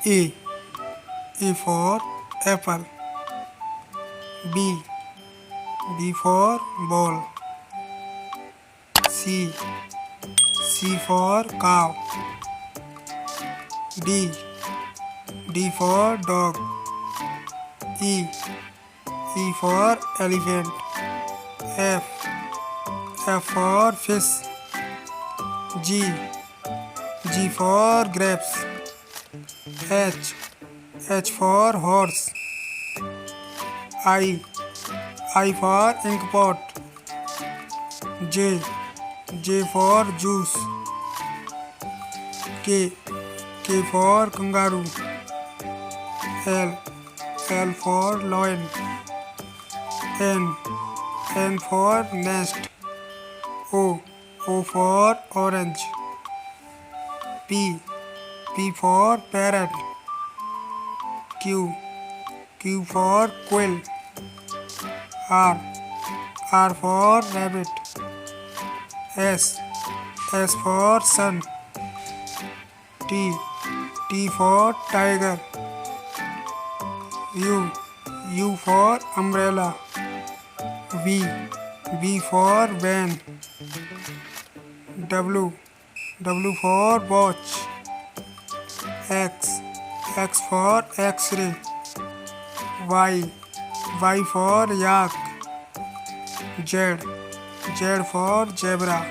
A. A for apple. B. B for ball. C. C for cow. D. D for dog. E. E for elephant. F. F for fish. G. G for grapes. H. H for horse. I. I for ink pot. J. J for juice. K. K for kangaroo. L. L for lion. N. N for nest. O. O for orange. P. P for parrot. Q. Q for quail. R. R for rabbit. S. S for sun. T. T for tiger. U. U for umbrella. V. V for van. W. W for watch. X. X for X-ray. Y. Y for yak. Z. Z for zebra.